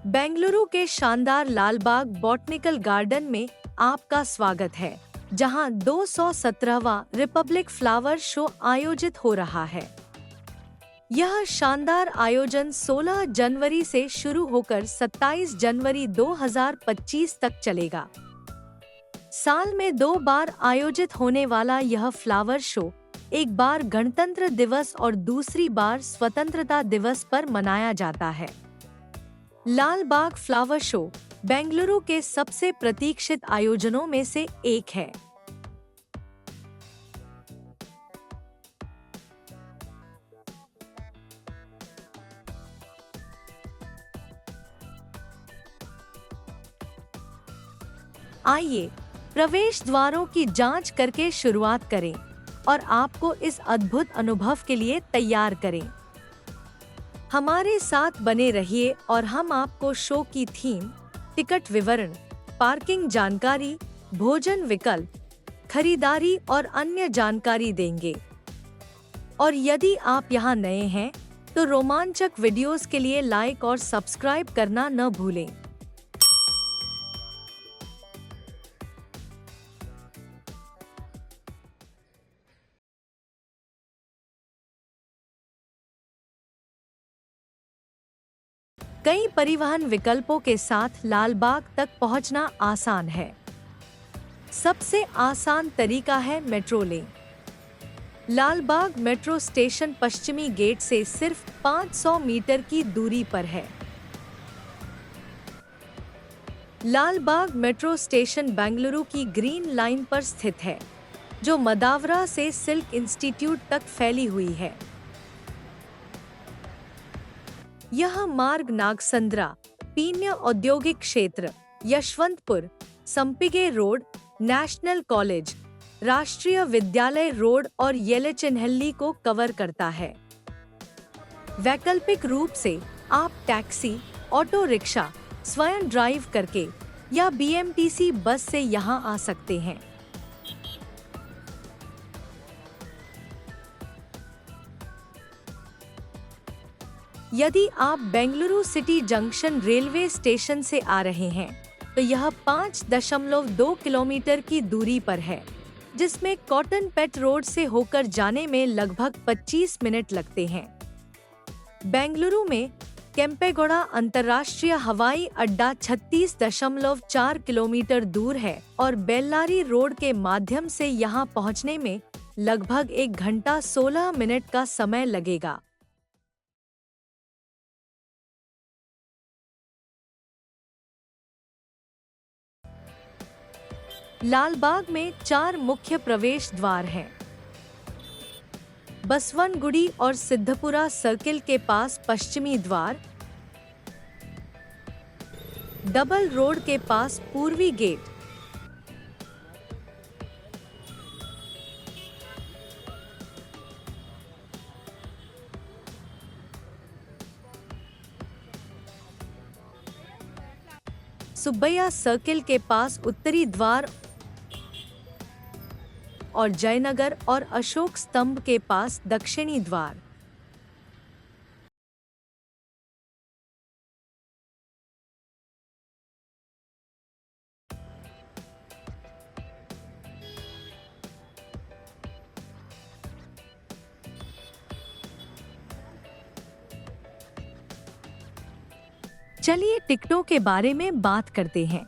बेंगलुरु के शानदार Lalbagh botanical garden में आपका स्वागत है, जहां 217वां रिपब्लिक फ्लावर शो आयोजित हो रहा है। यह शानदार आयोजन 16 जनवरी से शुरू होकर 27 जनवरी 2025 तक चलेगा। साल में 2 बार आयोजित होने वाला यह फ्लावर शो एक बार गणतंत्र दिवस और दूसरी बार स्वतंत्रता दिवस पर मनाया जाता है। लालबाग फ्लावर शो बेंगलुरु के सबसे प्रतीक्षित आयोजनों में से एक है। आइए प्रवेश द्वारों की जांच करके शुरुआत करें और आपको इस अद्भुत अनुभव के लिए तैयार करें। हमारे साथ बने रहिए और हम आपको शो की थीम, टिकट विवरण, पार्किंग जानकारी, भोजन विकल्प, खरीदारी और अन्य जानकारी देंगे। और यदि आप यहाँ नए हैं तो रोमांचक वीडियोस के लिए लाइक और सब्सक्राइब करना न भूलें। कई परिवहन विकल्पों के साथ लालबाग तक पहुंचना आसान है। सबसे आसान तरीका है मेट्रो लें। लालबाग मेट्रो स्टेशन पश्चिमी गेट से सिर्फ 500 मीटर की दूरी पर है। लालबाग मेट्रो स्टेशन बेंगलुरु की ग्रीन लाइन पर स्थित है, जो मदावरा से सिल्क इंस्टीट्यूट तक फैली हुई है। यह मार्ग नागसंद्रा, पीन्य औद्योगिक क्षेत्र, यशवंतपुर, संपिगे रोड, नेशनल कॉलेज, राष्ट्रीय विद्यालय रोड और येलेचिन्हल्ली को कवर करता है। वैकल्पिक रूप से आप टैक्सी, ऑटो रिक्शा, स्वयं ड्राइव करके या बीएमटीसी बस से यहां आ सकते हैं। यदि आप Bengaluru city junction railway station से आ रहे हैं तो यह 5.2 किलोमीटर की दूरी पर है, जिसमें कॉटन पेट रोड से होकर जाने में लगभग 25 मिनट लगते हैं। बेंगलुरु में केम्पेगौड़ा अंतर्राष्ट्रीय हवाई अड्डा 36.4 किलोमीटर दूर है और बेल्लारी रोड के माध्यम से यहां पहुंचने में लगभग 1 घंटा 16 मिनट का समय लगेगा। लालबाग में 4 मुख्य प्रवेश द्वार हैं। बसवनगुड़ी और सिद्धपुरा सर्किल के पास पश्चिमी द्वार, डबल रोड के पास पूर्वी गेट, सुब्बैया सर्किल के पास उत्तरी द्वार और जयनगर और अशोक स्तंभ के पास दक्षिणी द्वार। चलिए टिकटों के बारे में बात करते हैं।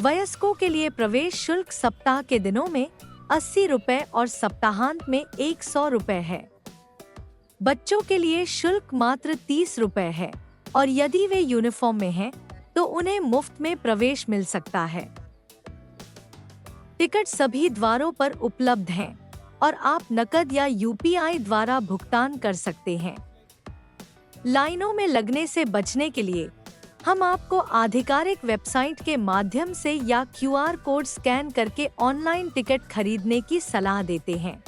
वयस्कों के लिए प्रवेश शुल्क सप्ताह के दिनों में 80 रुपए और सप्ताहांत में 100 रुपए है। बच्चों के लिए शुल्क मात्र 30 रुपए है और यदि वे यूनिफॉर्म में हैं, तो उन्हें मुफ्त में प्रवेश मिल सकता है। टिकट सभी द्वारों पर उपलब्ध हैं और आप नकद या यूपीआई द्वारा भुगतान कर सकते हैं। लाइनों में लगने से बचने के लिए हम आपको आधिकारिक वेबसाइट के माध्यम से या क्यूआर कोड स्कैन करके ऑनलाइन टिकट खरीदने की सलाह देते हैं।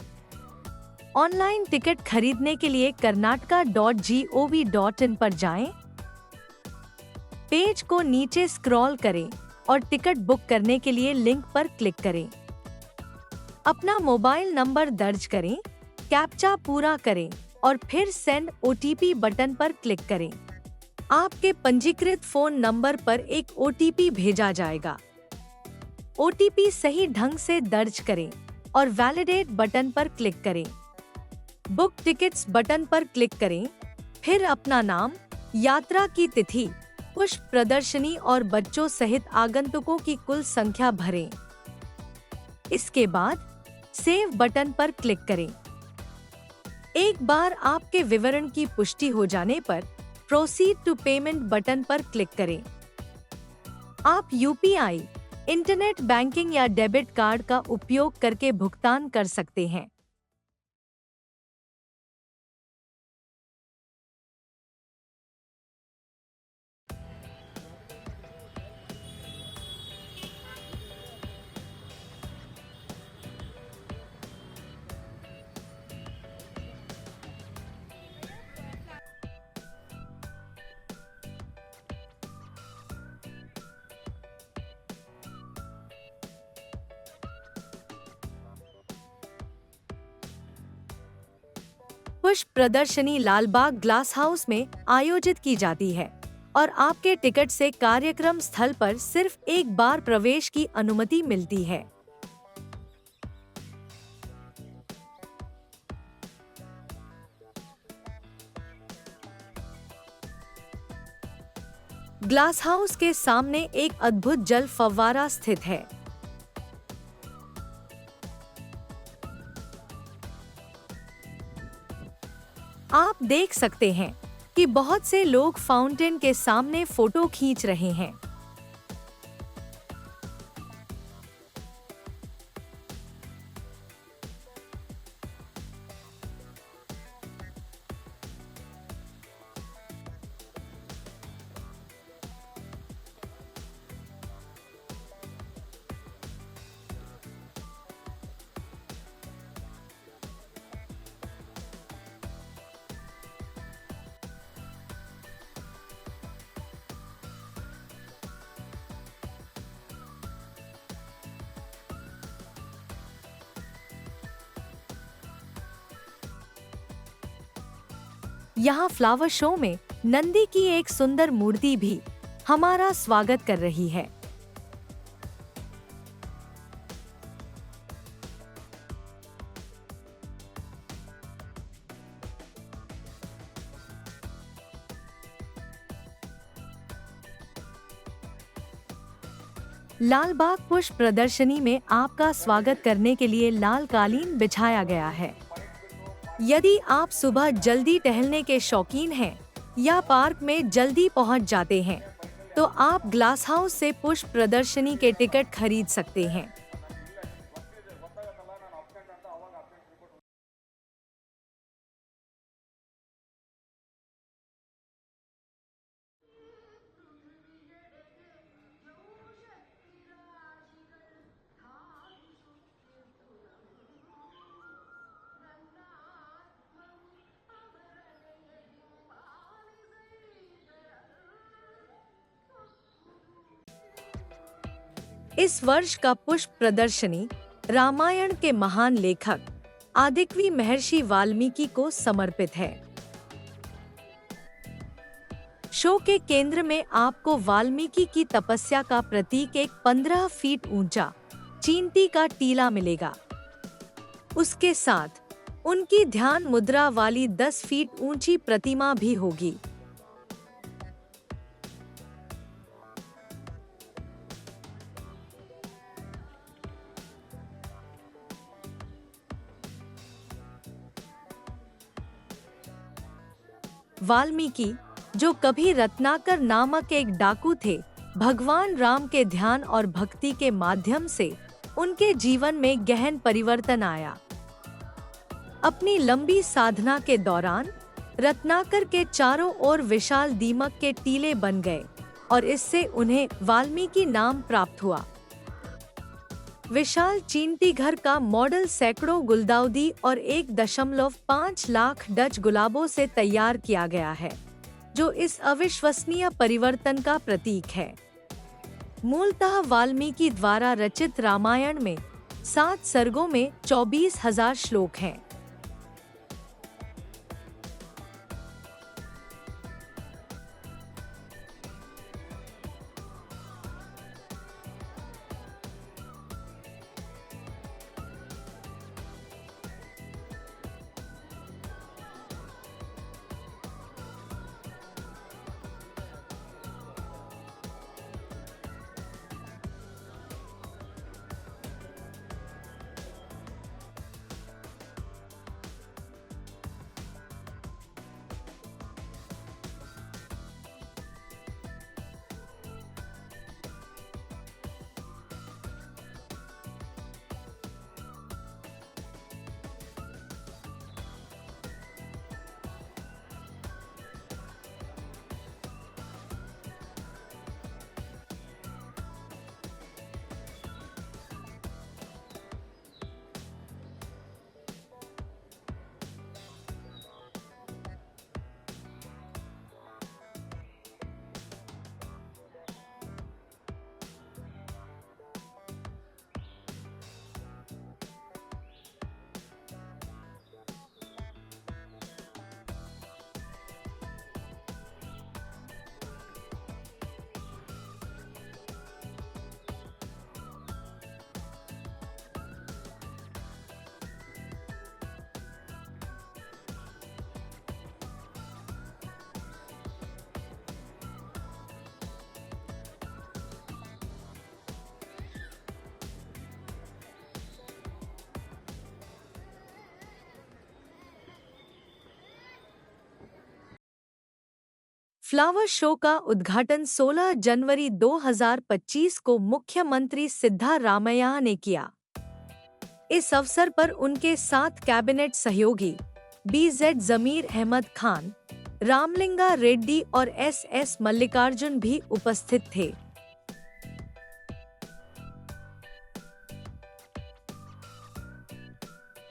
ऑनलाइन टिकट खरीदने के लिए karnataka.gov.in पर जाएं। पेज को नीचे स्क्रॉल करें और टिकट बुक करने के लिए लिंक पर क्लिक करें। अपना मोबाइल नंबर दर्ज करें, कैप्चा पूरा करें और फिर सेंड ओटीपी बटन पर क्लिक करें। आपके पंजीकृत फोन नंबर पर एक ओटीपी भेजा जाएगा। ओटीपी सही ढंग से दर्ज करें और वैलिडेट बटन पर क्लिक करें। बुक टिकट्स बटन पर क्लिक करें, फिर अपना नाम, यात्रा की तिथि, पुष्प प्रदर्शनी और बच्चों सहित आगंतुकों की कुल संख्या भरें। इसके बाद सेव बटन पर क्लिक करें। एक बार आपके विवरण की पुष्टि हो जाने पर प्रोसीड टू पेमेंट बटन पर क्लिक करें। आप यूपीआई, इंटरनेट बैंकिंग या डेबिट कार्ड का उपयोग करके भुगतान कर सकते हैं। पुष्प प्रदर्शनी लालबाग ग्लास हाउस में आयोजित की जाती है और आपके टिकट से कार्यक्रम स्थल पर सिर्फ एक बार प्रवेश की अनुमति मिलती है। ग्लास हाउस के सामने एक अद्भुत जल फव्वारा स्थित है। आप देख सकते हैं कि बहुत से लोग फाउंटेन के सामने फोटो खींच रहे हैं। यहाँ फ्लावर शो में नंदी की एक सुंदर मूर्ति भी हमारा स्वागत कर रही है। लालबाग पुष्प प्रदर्शनी में आपका स्वागत करने के लिए लाल कालीन बिछाया गया है। यदि आप सुबह जल्दी टहलने के शौकीन हैं या पार्क में जल्दी पहुंच जाते हैं, तो आप ग्लास हाउस से पुष्प प्रदर्शनी के टिकट खरीद सकते हैं। इस वर्ष का पुष्प प्रदर्शनी रामायण के महान लेखक आदिकवि महर्षि वाल्मीकि को समर्पित है। शो के केंद्र में आपको वाल्मीकि की तपस्या का प्रतीक एक 15 फीट ऊंचा चींटी का टीला मिलेगा। उसके साथ उनकी ध्यान मुद्रा वाली 10 फीट ऊंची प्रतिमा भी होगी। वाल्मीकि, जो कभी रत्नाकर नामक एक डाकू थे, भगवान राम के ध्यान और भक्ति के माध्यम से उनके जीवन में गहन परिवर्तन आया। अपनी लंबी साधना के दौरान रत्नाकर के चारों ओर विशाल दीमक के टीले बन गए और इससे उन्हें वाल्मीकि नाम प्राप्त हुआ। विशाल चींटी घर का मॉडल सैकड़ों गुलदाउदी और 1.5 लाख डच गुलाबों से तैयार किया गया है, जो इस अविश्वसनीय परिवर्तन का प्रतीक है। मूलतः वाल्मीकि द्वारा रचित रामायण में 7 सर्गों में 24,000 श्लोक हैं। फ्लावर शो का उद्घाटन 16 जनवरी 2025 को मुख्यमंत्री सिद्धारमैया ने किया। इस अवसर पर उनके साथ कैबिनेट सहयोगी बीजेड जमीर अहमद खान, रामलिंगा रेड्डी और एस मल्लिकार्जुन भी उपस्थित थे।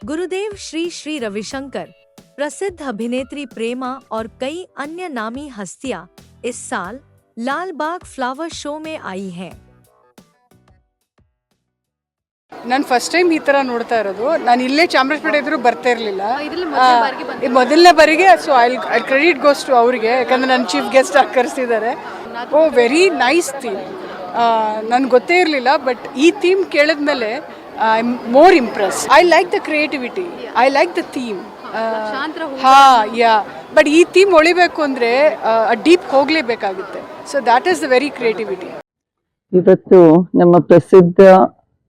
गुरुदेव श्री श्री रविशंकर, प्रसिद्ध अभिनेत्री प्रेमा और कई अन्य नामी हस्तियां इस साल लाल बाग फ्लावर शो में आई हैं। ನಾನು ಫಸ್ಟ್ ಟೈಮ್ ಈ ಥರ ನೋಡ್ತಾ ಇರೋದು. ನಾನು ಇಲ್ಲೇ ಚಾಮರಾಜಪೇಟೆ ಇದ್ರೂ ಬರ್ತಾ ಇರಲಿಲ್ಲ, ಮೊದಲನೇ ಬಾರಿಗೆ. So I credit goes to ಅವರಿಗೆ, ಯಾಕಂದರೆ ನನ್ನ ಚೀಫ್ ಗೆಸ್ಟ್ ಆಗಿ ಕರೆಸಿದ್ದಾರೆ. Oh very nice theme. ನನಗೆ ಗೊತ್ತೇ ಇರಲಿಲ್ಲ, ಬಟ್ ಈ ಥೀಮ್ ಕೇಳಿದ್ಮೇಲೆ I am more impress. I like the creativity, I like the theme. But ಈ ಥೀಮ್ ಉಳಿಬೇಕು ಅಂದರೆ ಡೀಪ್ ಹೋಗಲೇಬೇಕಾಗುತ್ತೆ. So that is the very creativity. ಇವತ್ತು ನಮ್ಮ ಪ್ರಸಿದ್ಧ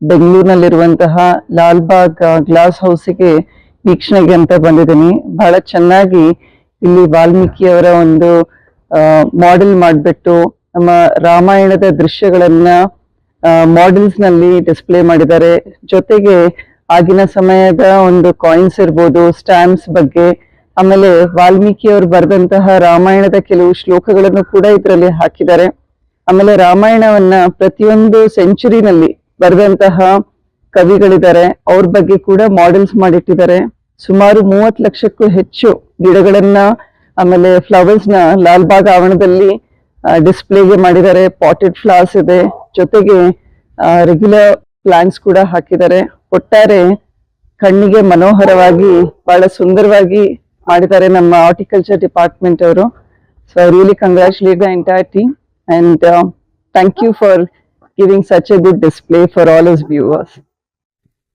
ಬೆಂಗಳೂರಿನಲ್ಲಿರುವಂತಹ ಲಾಲ್ಬಾಗ್ ಗ್ಲಾಸ್ ಹೌಸ್ಗೆ ವೀಕ್ಷಣೆಗೆ ಅಂತ ಬಂದಿದ್ದೀನಿ. ಬಹಳ ಚೆನ್ನಾಗಿ ಇಲ್ಲಿ ವಾಲ್ಮೀಕಿಯವರ ಒಂದು ಮಾಡೆಲ್ ಮಾಡಿಬಿಟ್ಟು ನಮ್ಮ ರಾಮಾಯಣದ ದೃಶ್ಯಗಳನ್ನ ಮಾಡೆಲ್ಸ್ ನಲ್ಲಿ ಡಿಸ್ಪ್ಲೇ ಮಾಡಿದ್ದಾರೆ. ಜೊತೆಗೆ ಆಗಿನ ಸಮಯದ ಒಂದು ಕಾಯಿನ್ಸ್ ಇರ್ಬೋದು, ಸ್ಟ್ಯಾಂಪ್ಸ್ ಬಗ್ಗೆ, ಆಮೇಲೆ ವಾಲ್ಮೀಕಿಯವರು ಬರೆದಂತಹ ರಾಮಾಯಣದ ಕೆಲವು ಶ್ಲೋಕಗಳನ್ನು ಕೂಡ ಇದರಲ್ಲಿ ಹಾಕಿದ್ದಾರೆ. ಆಮೇಲೆ ರಾಮಾಯಣವನ್ನ ಪ್ರತಿಯೊಂದು ಸೆಂಚುರಿನಲ್ಲಿ ಬರೆದಂತಹ ಕವಿಗಳಿದ್ದಾರೆ, ಅವ್ರ ಬಗ್ಗೆ ಕೂಡ ಮಾಡೆಲ್ಸ್ ಮಾಡಿಟ್ಟಿದ್ದಾರೆ. ಸುಮಾರು 30 ಲಕ್ಷಕ್ಕೂ ಹೆಚ್ಚು ಗಿಡಗಳನ್ನ ಆಮೇಲೆ ಫ್ಲವರ್ಸ್ ನ ಲಾಲ್ಬಾಗ್ ಆವರಣದಲ್ಲಿ ಡಿಸ್ಪ್ಲೇಗೆ ಮಾಡಿದ್ದಾರೆ. ಪಾಟೆಡ್ ಫ್ಲವರ್ಸ್ ಇದೆ, ಜೊತೆಗೆ ರೆಗ್ಯುಲರ್ ಪ್ಲಾಂಟ್ಸ್ ಕೂಡ ಹಾಕಿದ್ದಾರೆ. ಒಟ್ಟಾರೆ ಕಣ್ಣಿಗೆ ಮನೋಹರವಾಗಿ ಬಹಳ ಸುಂದರವಾಗಿ ಮಾಡಿದ್ದಾರೆ ನಮ್ಮ ಹಾರ್ಟಿಕಲ್ಚರ್ ಡಿಪಾರ್ಟ್ಮೆಂಟ್ ಅವರು. So I really congratulate the entire team and thank you for giving such a good display for all his viewers.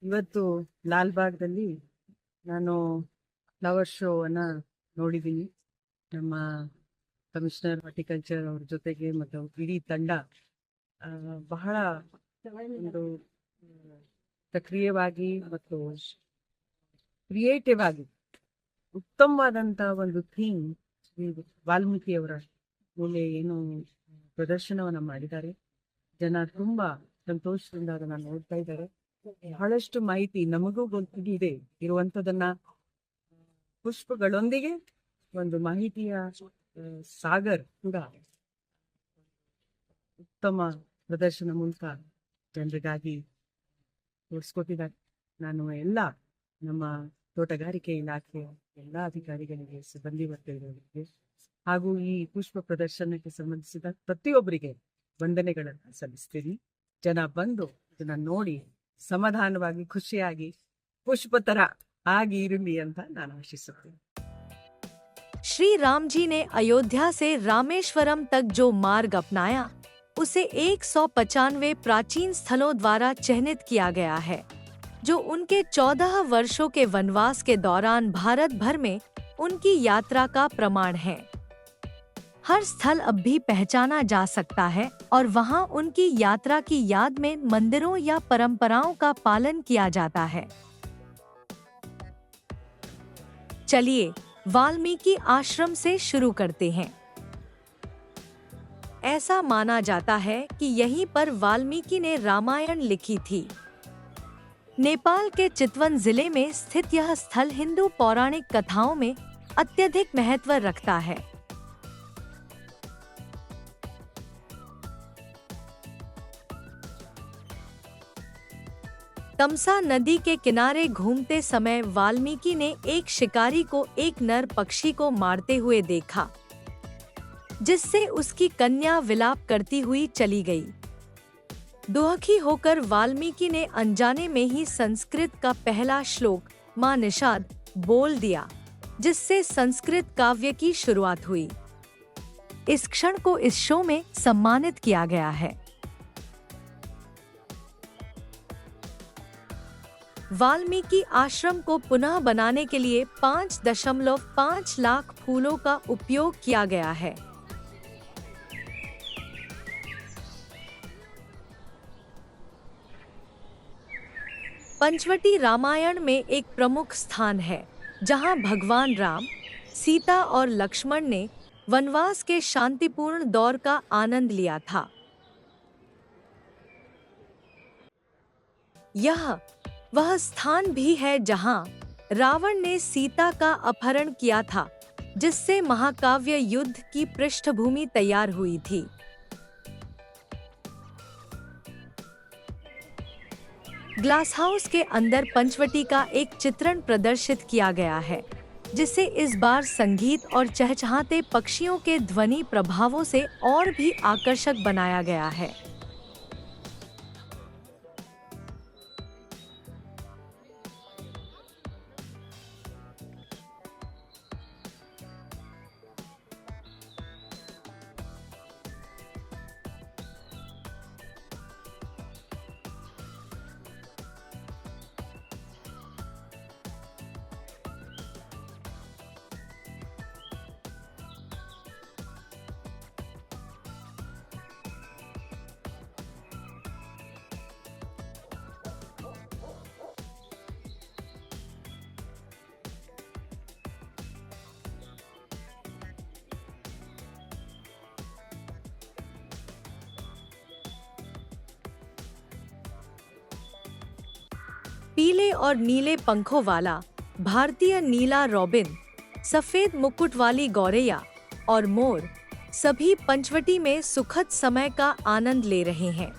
ಇವತ್ತು ಲಾಲ್ಬಾಗ್ದಲ್ಲಿ ನಾನು ಫ್ಲವರ್ ಶೋ ಅನ್ನ ನೋಡಿದ್ದೀನಿ. ನಮ್ಮ ಕಮಿಷನರ್ ಹಾರ್ಟಿಕಲ್ಚರ್ ಅವ್ರ ಜೊತೆಗೆ ಮತ್ತು ಇಡೀ ತಂಡ ಬಹಳ ಒಂದು ಸಕ್ರಿಯವಾಗಿ ಮತ್ತು ಕ್ರಿಯೇಟಿವ್ ಆಗಿ ಉತ್ತಮವಾದಂಥ ಒಂದು ಥೀಮ್ ವಾಲ್ಮೀಕಿಯವರ ಮೇಲೆ ಏನು ಪ್ರದರ್ಶನವನ್ನು ಮಾಡಿದ್ದಾರೆ. ಜನ ತುಂಬಾ ಸಂತೋಷದಿಂದ ಅದನ್ನ ನೋಡ್ತಾ ಇದ್ದಾರೆ. ಬಹಳಷ್ಟು ಮಾಹಿತಿ ನಮಗೂ ಗೊತ್ತಿದೆ ಇರುವಂತದನ್ನ ಪುಷ್ಪಗಳೊಂದಿಗೆ ಒಂದು ಮಾಹಿತಿಯ ಸಾಗರ್ ಕೂಡ ಉತ್ತಮ ಪ್ರದರ್ಶನ ಮೂಲಕ ಜನರಿಗಾಗಿ ತೋರಿಸ್ಕೊಟ್ಟಿದ್ದಾರೆ. ನಾನು ಎಲ್ಲ ನಮ್ಮ ತೋಟಗಾರಿಕೆ ಇಲಾಖೆಯ ಎಲ್ಲ ಅಧಿಕಾರಿಗಳಿಗೆ, ಸಿಬ್ಬಂದಿ ವರ್ಗಗಳಿಗೆ ಹಾಗೂ ಈ ಪುಷ್ಪ ಪ್ರದರ್ಶನಕ್ಕೆ ಸಂಬಂಧಿಸಿದ ಪ್ರತಿಯೊಬ್ಬರಿಗೆ ವಂದನೆಗಳನ್ನು ಸಲ್ಲಿಸ್ತೀನಿ. ಜನ ಬಂದು ಇದನ್ನ ನೋಡಿ ಸಮಾಧಾನವಾಗಿ ಖುಷಿಯಾಗಿ ಪುಷ್ಪತರ ಆಗಿ ಇರಲಿ ಅಂತ ನಾನು ಆಶಿಸುತ್ತೇನೆ. श्री राम जी ने अयोध्या से रामेश्वरम तक जो मार्ग अपनाया उसे 195 प्राचीन स्थलों द्वारा चिह्नित किया गया है, जो उनके 14 वर्षों के वनवास के दौरान भारत भर में उनकी यात्रा का प्रमाण है। हर स्थल अब भी पहचाना जा सकता है और वहां उनकी यात्रा की याद में मंदिरों या परंपराओं का पालन किया जाता है। चलिए वाल्मीकि आश्रम से शुरू करते हैं। ऐसा माना जाता है कि यहीं पर वाल्मीकि ने रामायण लिखी थी। नेपाल के चितवन जिले में स्थित यह स्थल हिंदू पौराणिक कथाओं में अत्यधिक महत्व रखता है। तमसा नदी के किनारे घूमते समय वाल्मीकि ने एक शिकारी को एक नर पक्षी को मारते हुए देखा, जिससे उसकी कन्या विलाप करती हुई चली गई। दुखी होकर वाल्मीकि ने अनजाने में ही संस्कृत का पहला श्लोक मां निषाद बोल दिया, जिससे संस्कृत काव्य की शुरुआत हुई। इस क्षण को इस शो में सम्मानित किया गया है। वाल्मीकि आश्रम को पुनः बनाने के लिए 5.5 लाख फूलों का उपयोग किया गया है। पंचवटी रामायण में एक प्रमुख स्थान है, जहां भगवान राम, सीता और लक्ष्मण ने वनवास के शांतिपूर्ण दौर का आनंद लिया था। यह वह स्थान भी है जहां रावण ने सीता का अपहरण किया था, जिससे महाकाव्य युद्ध की पृष्ठभूमि तैयार हुई थी। ग्लास हाउस के अंदर पंचवटी का एक चित्रण प्रदर्शित किया गया है, जिसे इस बार संगीत और चहचहाते पक्षियों के ध्वनि प्रभावों से और भी आकर्षक बनाया गया है। पीले और नीले पंखों वाला भारतीय नीला रॉबिन, सफेद मुकुट वाली गौरैया और मोर सभी पंचवटी में सुखद समय का आनंद ले रहे हैं।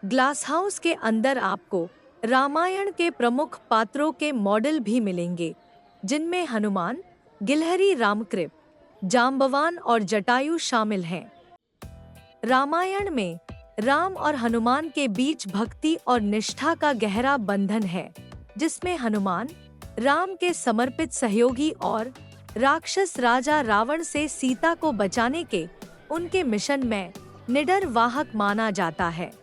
ग्लास हाउस के अंदर आपको रामायण के प्रमुख पात्रों के मॉडल भी मिलेंगे, जिनमें हनुमान, गिलहरी रामकृप, जाम्बवान और जटायु शामिल हैं। रामायण में राम और हनुमान के बीच भक्ति और निष्ठा का गहरा बंधन है, जिसमें हनुमान राम के समर्पित सहयोगी और राक्षस राजा रावण से सीता को बचाने के उनके मिशन में निडर वाहक माना जाता है।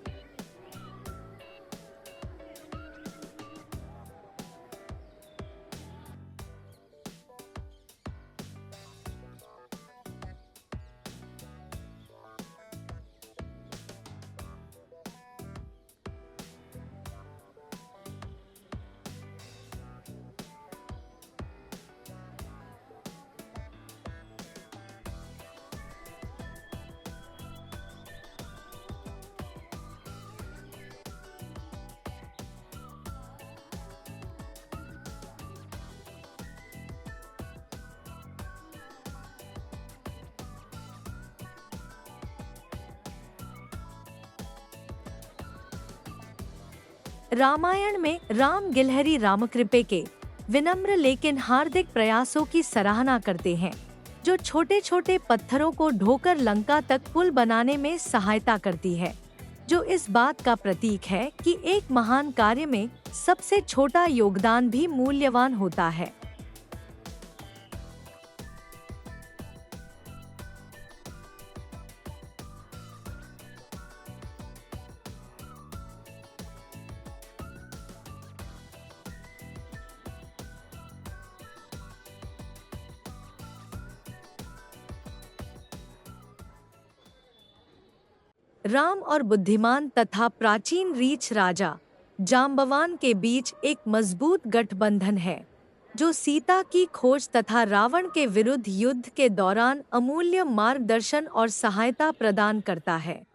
रामायण में राम गिलहरी रामकृपे के विनम्र लेकिन हार्दिक प्रयासों की सराहना करते हैं, जो छोटे छोटे पत्थरों को ढोकर लंका तक पुल बनाने में सहायता करती है, जो इस बात का प्रतीक है कि एक महान कार्य में सबसे छोटा योगदान भी मूल्यवान होता है। राम और बुद्धिमान तथा प्राचीन रीछ राजा जाम्बवान के बीच एक मजबूत गठबंधन है, जो सीता की खोज तथा रावण के विरुद्ध युद्ध के दौरान अमूल्य मार्गदर्शन और सहायता प्रदान करता है।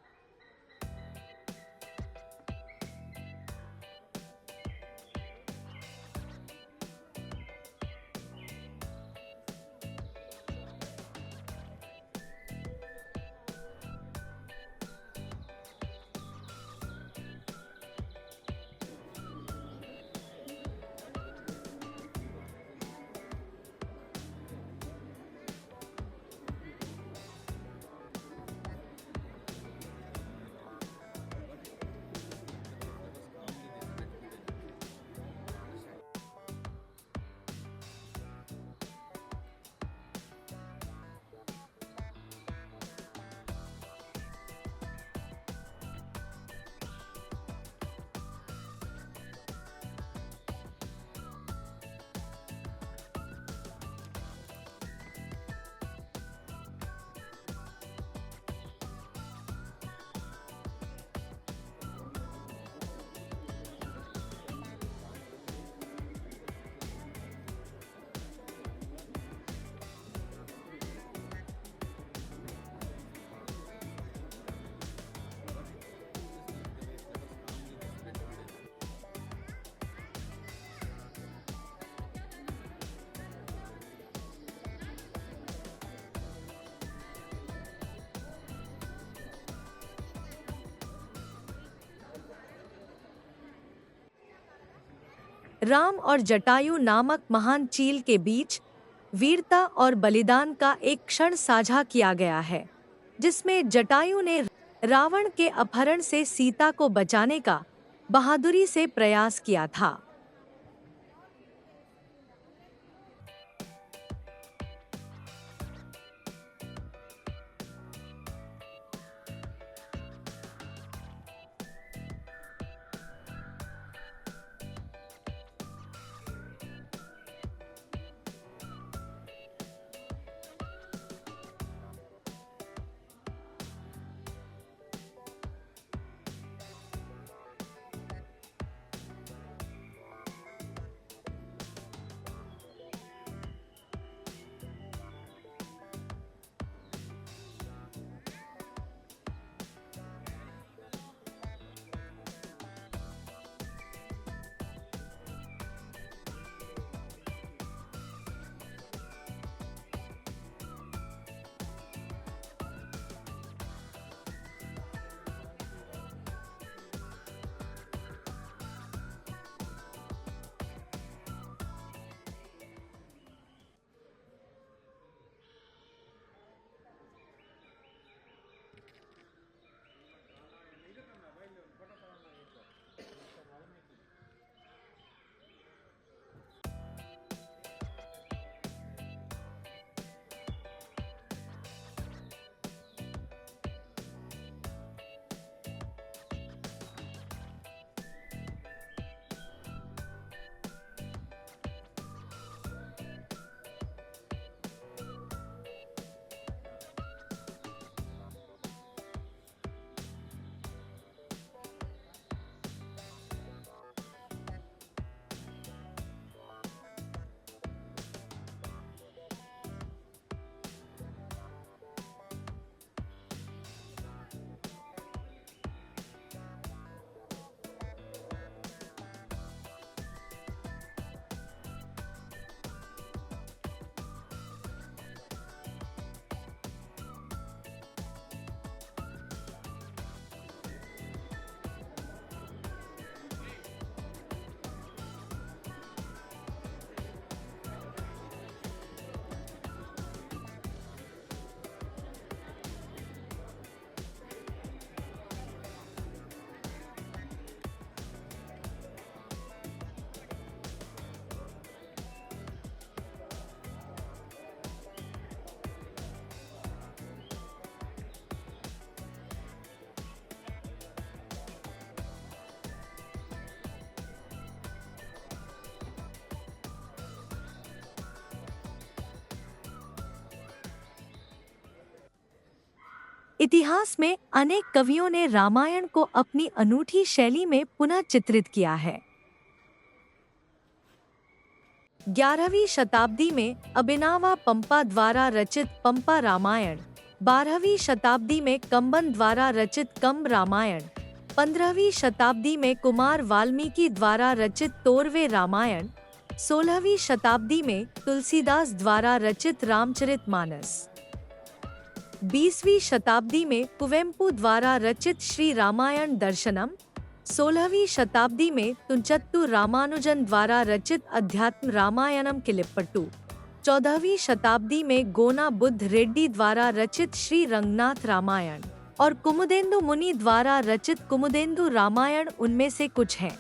राम और जटायु नामक महान चील के बीच वीरता और बलिदान का एक क्षण साझा किया गया है, जिसमें जटायु ने रावण के अपहरण से सीता को बचाने का बहादुरी से प्रयास किया था। इतिहास में अनेक कवियों ने रामायण को अपनी अनूठी शैली में पुनः चित्रित किया है। 11वीं शताब्दी में अभिनवा पंपा द्वारा रचित पंपा रामायण, 12वीं शताब्दी में कंबन द्वारा रचित कंब रामायण, 15वीं शताब्दी में कुमार वाल्मीकि द्वारा रचित तोरवे रामायण, 16वीं शताब्दी में तुलसीदास द्वारा रचित रामचरितमानस, 20वीं शताब्दी में कुवेम्पु द्वारा रचित श्री रामायण दर्शनम, 16वीं शताब्दी में तुंचत्तु रामानुजन द्वारा रचित अध्यात्म रामायणम किलिप्पट्टू, 14वीं शताब्दी में गोना बुद्ध रेड्डी द्वारा रचित श्री रंगनाथ रामायण और कुमुदेंदु मुनि द्वारा रचित कुमुदेंदु रामायण उनमें से कुछ हैं।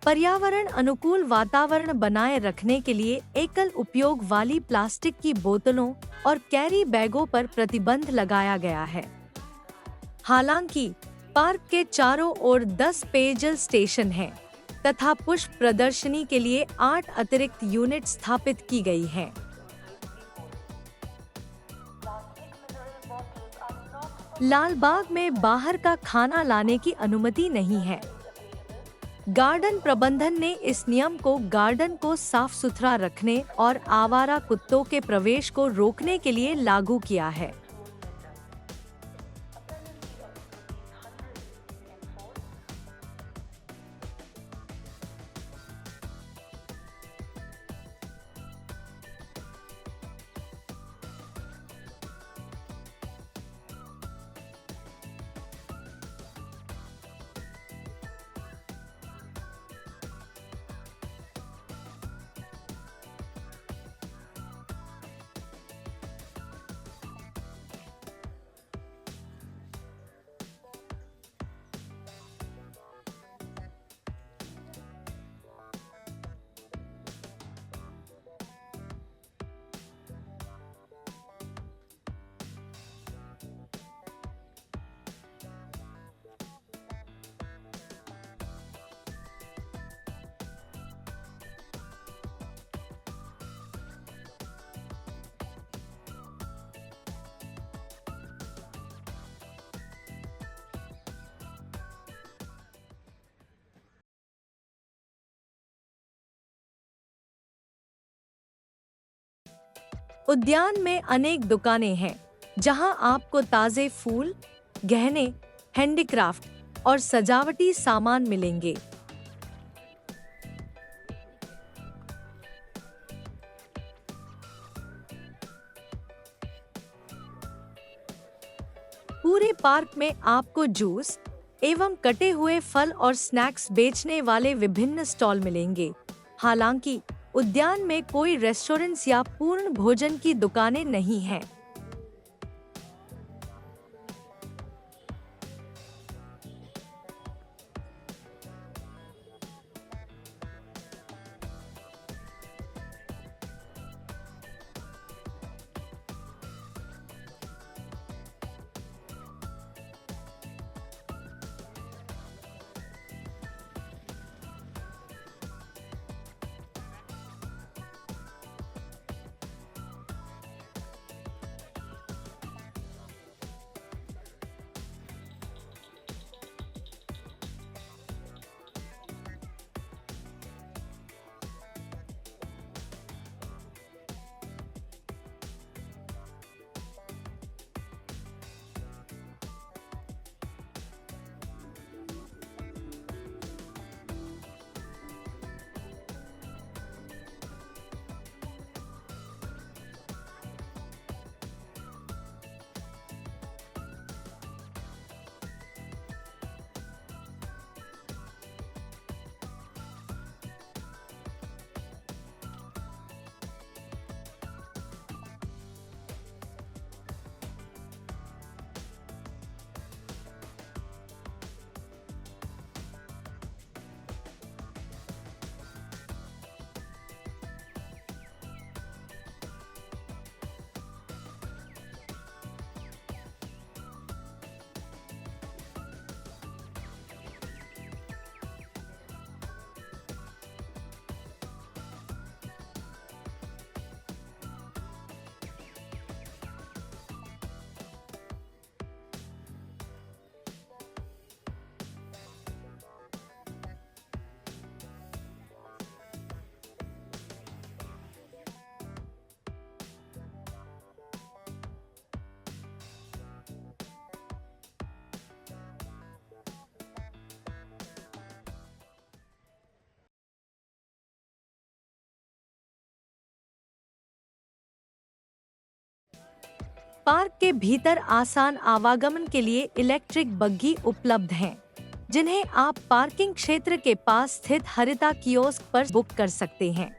पर्यावरण अनुकूल वातावरण बनाए रखने के लिए एकल उपयोग वाली प्लास्टिक की बोतलों और कैरी बैगों पर प्रतिबंध लगाया गया है। हालांकि पार्क के चारों ओर 10 पेयजल स्टेशन हैं तथा पुष्प प्रदर्शनी के लिए 8 अतिरिक्त यूनिट स्थापित की गई हैं। लालबाग में बाहर का खाना लाने की अनुमति नहीं है। गार्डन प्रबंधन ने इस नियम को गार्डन को साफ सुथरा रखने और आवारा कुत्तों के प्रवेश को रोकने के लिए लागू किया है। उद्यान में अनेक दुकानें हैं जहां आपको ताजे फूल, गहने, हैंडीक्राफ्ट और सजावटी सामान मिलेंगे। पूरे पार्क में आपको जूस एवं कटे हुए फल और स्नैक्स बेचने वाले विभिन्न स्टॉल मिलेंगे। हालांकि उद्यान में कोई रेस्टोरेंट्स या पूर्ण भोजन की दुकानें नहीं हैं। पार्क के भीतर आसान आवागमन के लिए इलेक्ट्रिक बग्गी उपलब्ध हैं, जिन्हें आप पार्किंग क्षेत्र के पास स्थित हरिता कियोस्क पर बुक कर सकते हैं।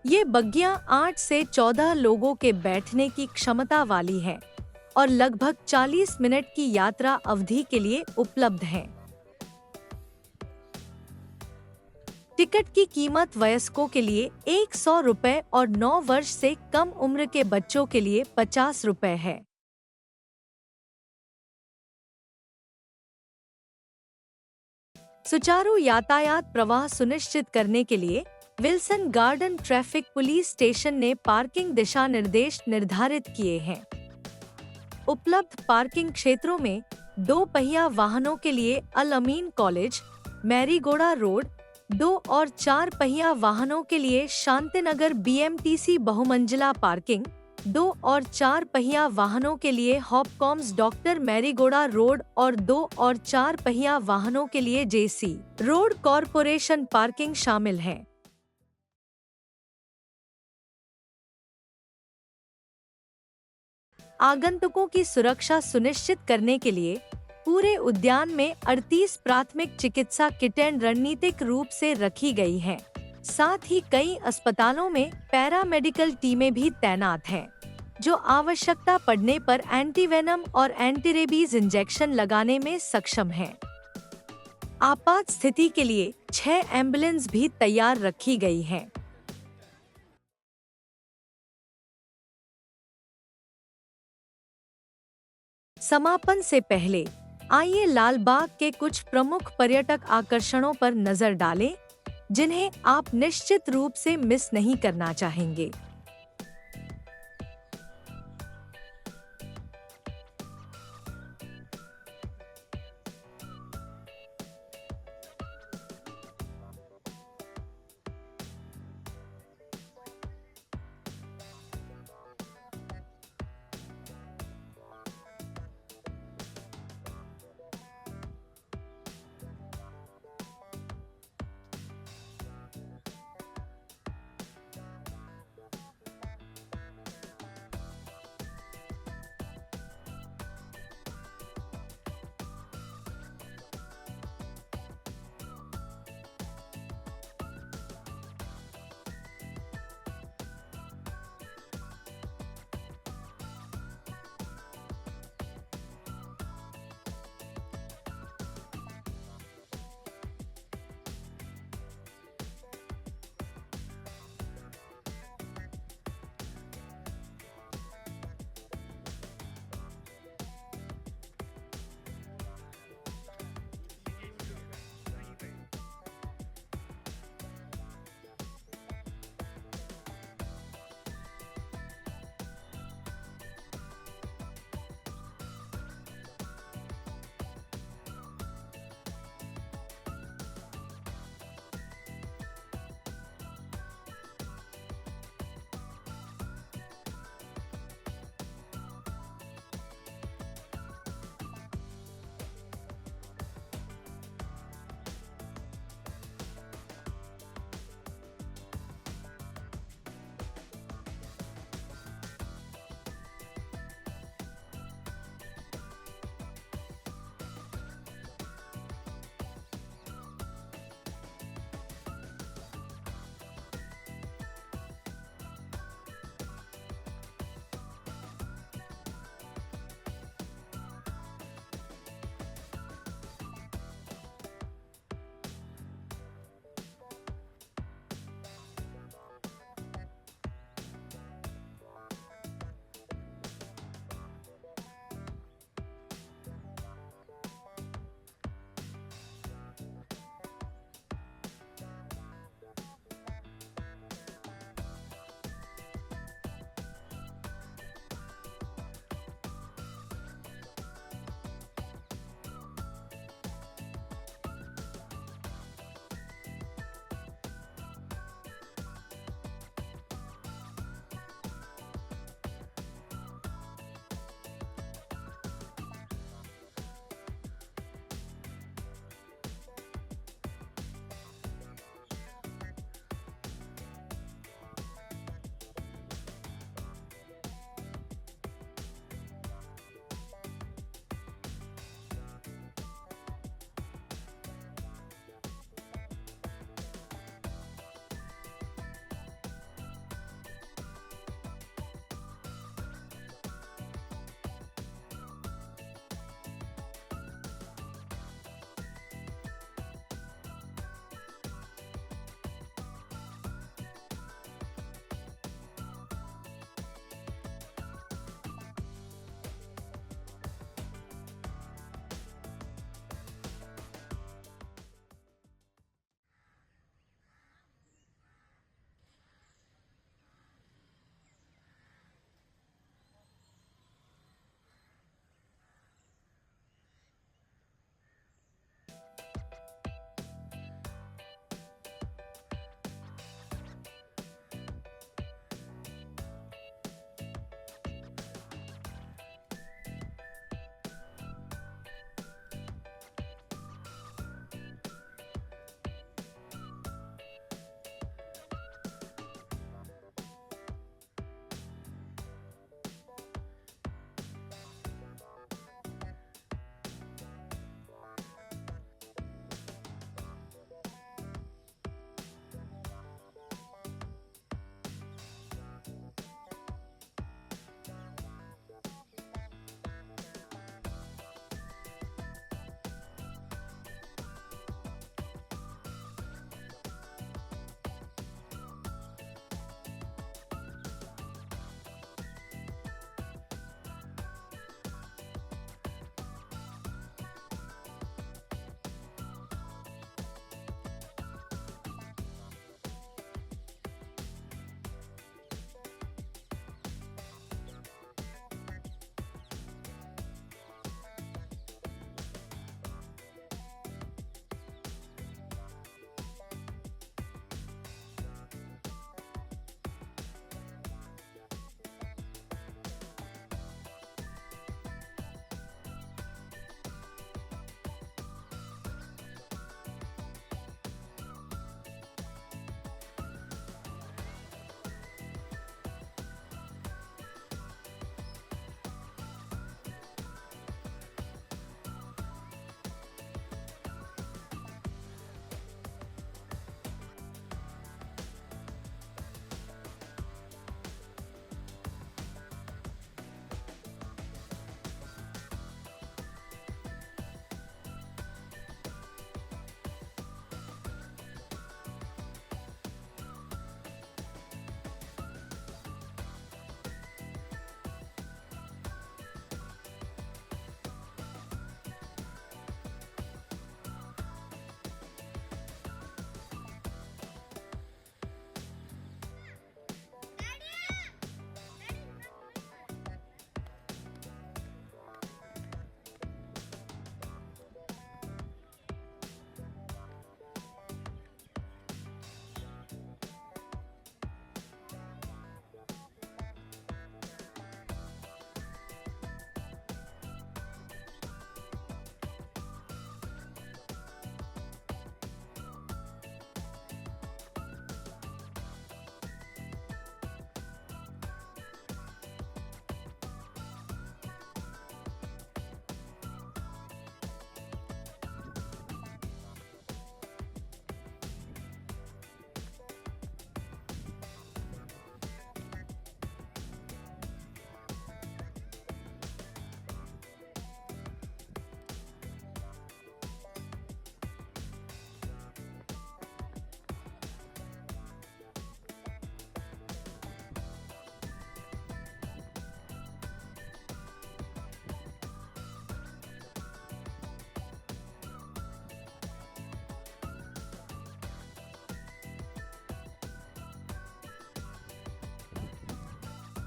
ये बग्गियां 8 से 14 लोगों के बैठने की क्षमता वाली हैं और लगभग 40 मिनट की यात्रा अवधि के लिए उपलब्ध हैं। टिकट की कीमत वयस्कों के लिए 100 रुपए और 9 वर्ष से कम उम्र के बच्चों के लिए 50 रुपए है। सुचारू यातायात प्रवाह सुनिश्चित करने के लिए Wilson garden traffic police station ने पार्किंग दिशा निर्देश निर्धारित किए हैं। उपलब्ध पार्किंग क्षेत्रों में 2 पहिया वाहनों के लिए अल अमीन कॉलेज, मैरीगोड़ा रोड, 2 और 4 पहिया वाहनों के लिए शांतिनगर बीएमटीसी बहुमंजिला पार्किंग, 2 और 4 पहिया वाहनों के लिए हॉपकॉम्स डॉक्टर मैरीगोड़ा रोड और 2 और 4 पहिया वाहनों के लिए जेसी रोड कॉरपोरेशन पार्किंग शामिल है। आगंतुकों की सुरक्षा सुनिश्चित करने के लिए पूरे उद्यान में 38 प्राथमिक चिकित्सा किटें रणनीतिक रूप से रखी गई हैं। साथ ही कई अस्पतालों में पैरामेडिकल टीमें भी तैनात हैं, जो आवश्यकता पड़ने पर एंटीवेनम और एंटीरेबीज इंजेक्शन लगाने में सक्षम हैं। आपात स्थिति के लिए 6 एम्बुलेंस भी तैयार रखी गई हैं। समापन से पहले आइए लाल बाग के कुछ प्रमुख पर्यटक आकर्षणों पर नजर डालें, जिन्हें आप निश्चित रूप से मिस नहीं करना चाहेंगे।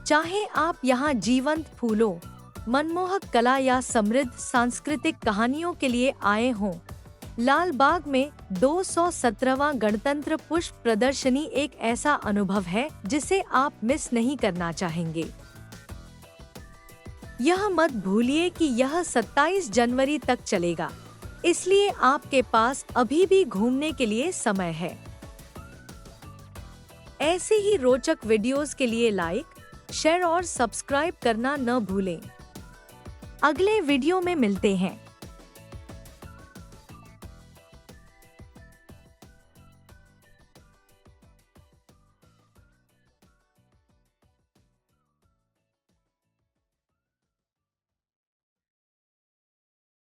चाहे आप यहाँ जीवंत फूलों, मनमोहक कला या समृद्ध सांस्कृतिक कहानियों के लिए आए हों, लाल बाग में 217वां गणतंत्र पुष्प प्रदर्शनी एक ऐसा अनुभव है जिसे आप मिस नहीं करना चाहेंगे। यह मत भूलिए कि यह 27 जनवरी तक चलेगा, इसलिए आपके पास अभी भी घूमने के लिए समय है। ऐसे ही रोचक वीडियोस के लिए लाइक, शेयर और सब्सक्राइब करना न भूलें। अगले वीडियो में मिलते हैं।